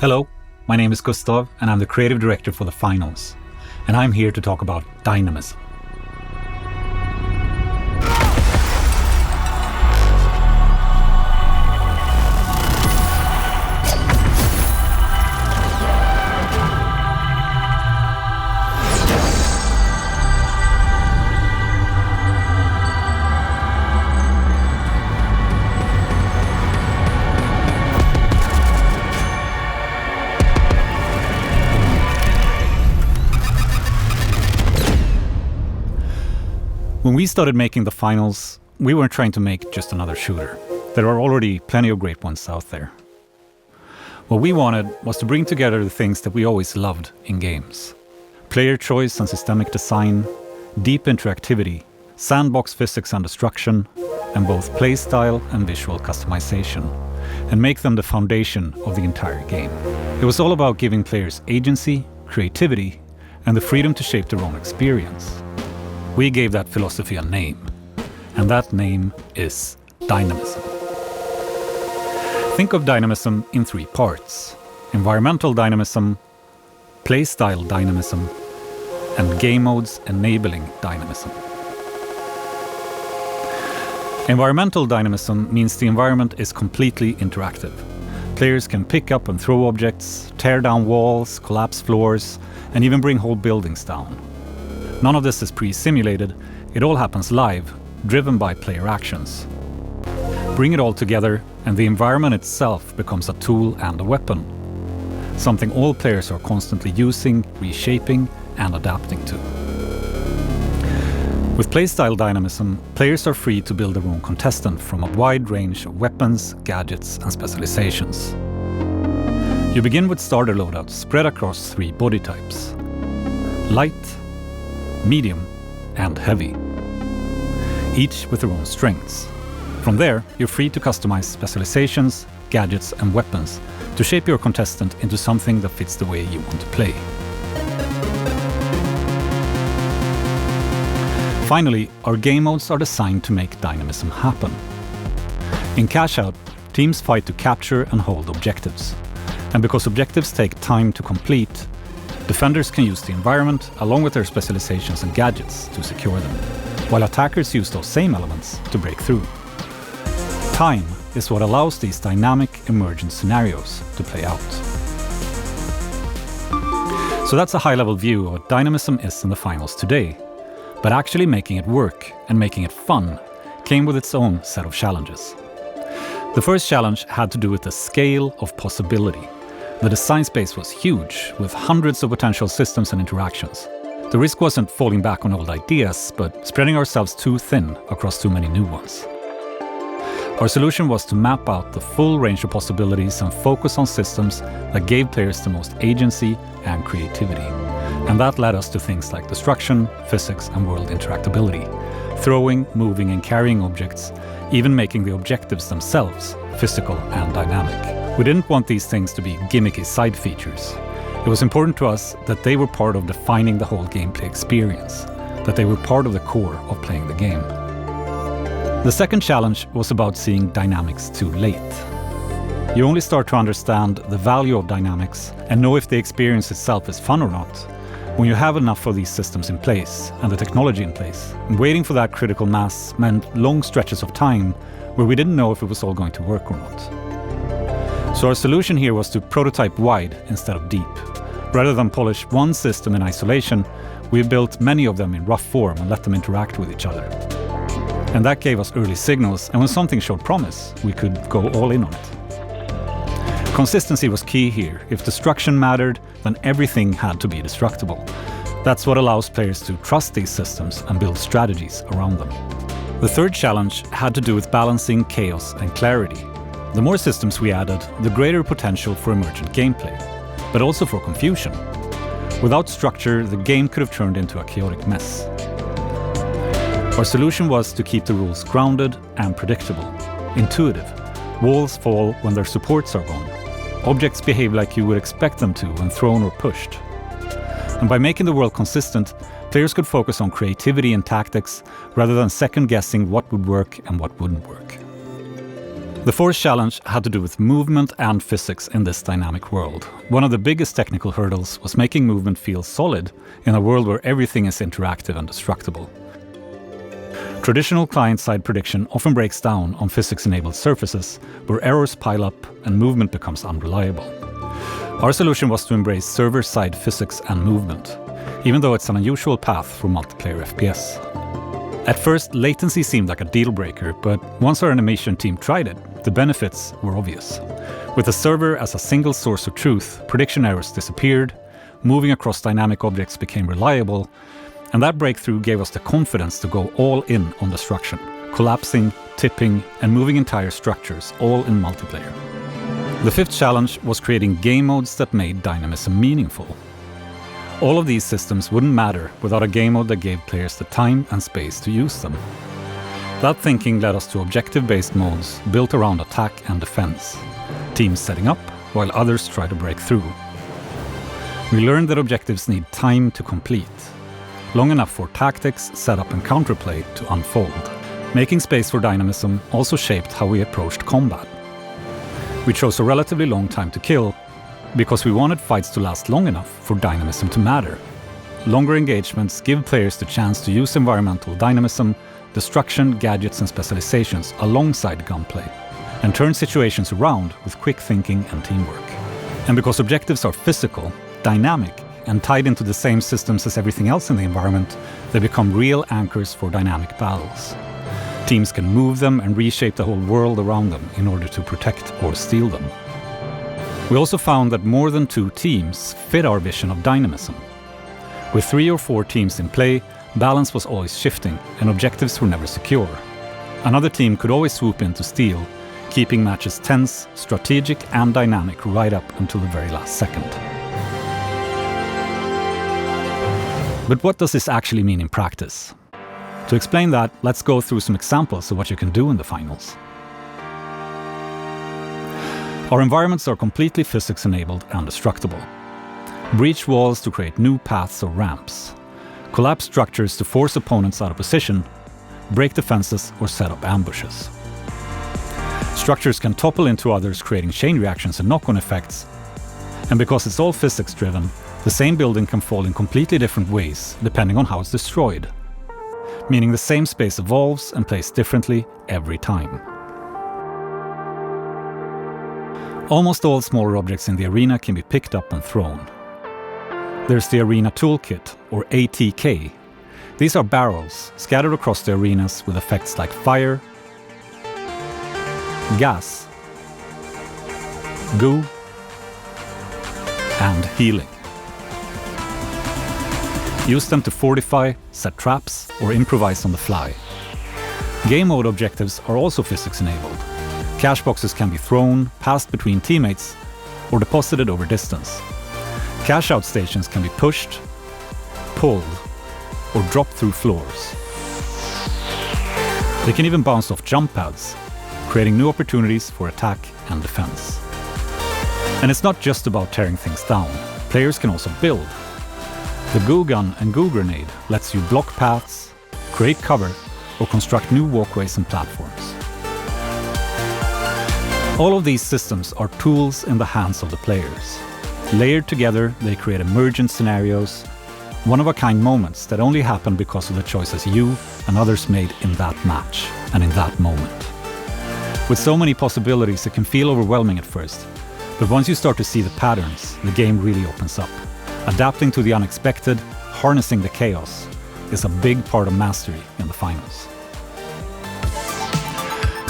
Hello, my name is Gustav and I'm the creative director for the finals. And I'm here to talk about Dynamism. When we started making the finals, we weren't trying to make just another shooter. There are already plenty of great ones out there. What we wanted was to bring together the things that we always loved in games. Player choice and systemic design, deep interactivity, sandbox physics and destruction, and both playstyle and visual customization, and make them the foundation of the entire game. It was all about giving players agency, creativity, and the freedom to shape their own experience. We gave that philosophy a name, and that name is Dynamism. Think of Dynamism in three parts: environmental dynamism, playstyle dynamism, and game modes enabling dynamism. Environmental dynamism means the environment is completely interactive. Players can pick up and throw objects, tear down walls, collapse floors, and even bring whole buildings down. None of this is pre-simulated, it all happens live, driven by player actions. Bring it all together, and the environment itself becomes a tool and a weapon. Something all players are constantly using, reshaping, and adapting to. With playstyle dynamism, players are free to build their own contestant from a wide range of weapons, gadgets, and specializations. You begin with starter loadouts spread across three body types: light, medium, and heavy, each with their own strengths. From there, you're free to customize specializations, gadgets, and weapons to shape your contestant into something that fits the way you want to play. Finally, our game modes are designed to make dynamism happen. In Cash Out, teams fight to capture and hold objectives. And because objectives take time to complete, defenders can use the environment along with their specializations and gadgets to secure them, while attackers use those same elements to break through. Time is what allows these dynamic, emergent scenarios to play out. So that's a high-level view of what dynamism is in the finals today, but actually making it work and making it fun came with its own set of challenges. The first challenge had to do with the scale of possibility. The design space was huge, with hundreds of potential systems and interactions. The risk wasn't falling back on old ideas, but spreading ourselves too thin across too many new ones. Our solution was to map out the full range of possibilities and focus on systems that gave players the most agency and creativity. And that led us to things like destruction, physics, and world interactability, throwing, moving, and carrying objects, even making the objectives themselves physical and dynamic. We didn't want these things to be gimmicky side features. It was important to us that they were part of defining the whole gameplay experience, that they were part of the core of playing the game. The second challenge was about seeing dynamics too late. You only start to understand the value of dynamics and know if the experience itself is fun or not when you have enough of these systems in place and the technology in place. And waiting for that critical mass meant long stretches of time where we didn't know if it was all going to work or not. So our solution here was to prototype wide instead of deep. Rather than polish one system in isolation, we built many of them in rough form and let them interact with each other. And that gave us early signals, and when something showed promise, we could go all in on it. Consistency was key here. If destruction mattered, then everything had to be destructible. That's what allows players to trust these systems and build strategies around them. The third challenge had to do with balancing chaos and clarity. The more systems we added, the greater potential for emergent gameplay, but also for confusion. Without structure, the game could have turned into a chaotic mess. Our solution was to keep the rules grounded and predictable, intuitive. Walls fall when their supports are gone. Objects behave like you would expect them to when thrown or pushed. And by making the world consistent, players could focus on creativity and tactics rather than second-guessing what would work and what wouldn't work. The fourth challenge had to do with movement and physics in this dynamic world. One of the biggest technical hurdles was making movement feel solid in a world where everything is interactive and destructible. Traditional client-side prediction often breaks down on physics-enabled surfaces, where errors pile up and movement becomes unreliable. Our solution was to embrace server-side physics and movement, even though it's an unusual path for multiplayer FPS. At first, latency seemed like a deal-breaker, but once our animation team tried it, the benefits were obvious. With the server as a single source of truth, prediction errors disappeared, moving across dynamic objects became reliable, and that breakthrough gave us the confidence to go all in on destruction, collapsing, tipping, and moving entire structures, all in multiplayer. The fifth challenge was creating game modes that made dynamism meaningful. All of these systems wouldn't matter without a game mode that gave players the time and space to use them. That thinking led us to objective-based modes built around attack and defense, teams setting up while others try to break through. We learned that objectives need time to complete, long enough for tactics, setup and counterplay to unfold. Making space for dynamism also shaped how we approached combat. We chose a relatively long time to kill because we wanted fights to last long enough for dynamism to matter. Longer engagements give players the chance to use environmental dynamism, destruction, gadgets and specializations alongside gunplay, and turn situations around with quick thinking and teamwork. And because objectives are physical, dynamic, and tied into the same systems as everything else in the environment, they become real anchors for dynamic battles. Teams can move them and reshape the whole world around them in order to protect or steal them. We also found that more than 2 teams fit our vision of dynamism. With 3 or 4 teams in play, balance was always shifting and objectives were never secure. Another team could always swoop in to steal, keeping matches tense, strategic and dynamic right up until the very last second. But what does this actually mean in practice? To explain that, let's go through some examples of what you can do in the finals. Our environments are completely physics-enabled and destructible. Breach walls to create new paths or ramps. Collapse structures to force opponents out of position, break defenses or set up ambushes. Structures can topple into others, creating chain reactions and knock-on effects. And because it's all physics-driven, the same building can fall in completely different ways depending on how it's destroyed, meaning the same space evolves and plays differently every time. Almost all smaller objects in the arena can be picked up and thrown. There's the Arena Toolkit, or ATK. These are barrels scattered across the arenas with effects like fire, gas, goo, and healing. Use them to fortify, set traps, or improvise on the fly. Game mode objectives are also physics-enabled. Cash boxes can be thrown, passed between teammates, or deposited over distance. Cash-out stations can be pushed, pulled, or dropped through floors. They can even bounce off jump pads, creating new opportunities for attack and defense. And it's not just about tearing things down. Players can also build. The Goo Gun and Goo Grenade lets you block paths, create cover, or construct new walkways and platforms. All of these systems are tools in the hands of the players. Layered together, they create emergent scenarios, one-of-a-kind moments that only happen because of the choices you and others made in that match and in that moment. With so many possibilities, it can feel overwhelming at first, but once you start to see the patterns, the game really opens up. Adapting to the unexpected, harnessing the chaos, is a big part of mastery in the finals.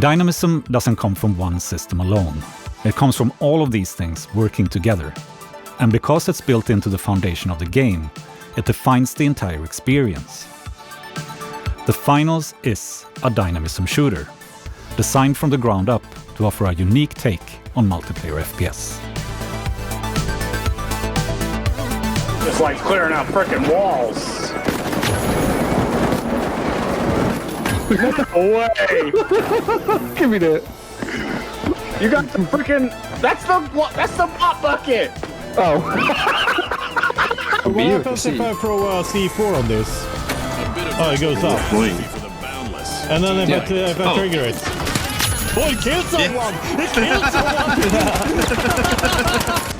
Dynamism doesn't come from one system alone. It comes from all of these things working together. And because it's built into the foundation of the game, it defines the entire experience. The finals is a dynamism shooter, designed from the ground up to offer a unique take on multiplayer FPS. It's like clearing out frickin' walls. No way! Give me that. You got the frickin'. That's the pop bucket. Oh. What happens if I throw a C4 on this? Oh, it goes up. And then if I trigger it. Oh, it killed someone! It killed someone!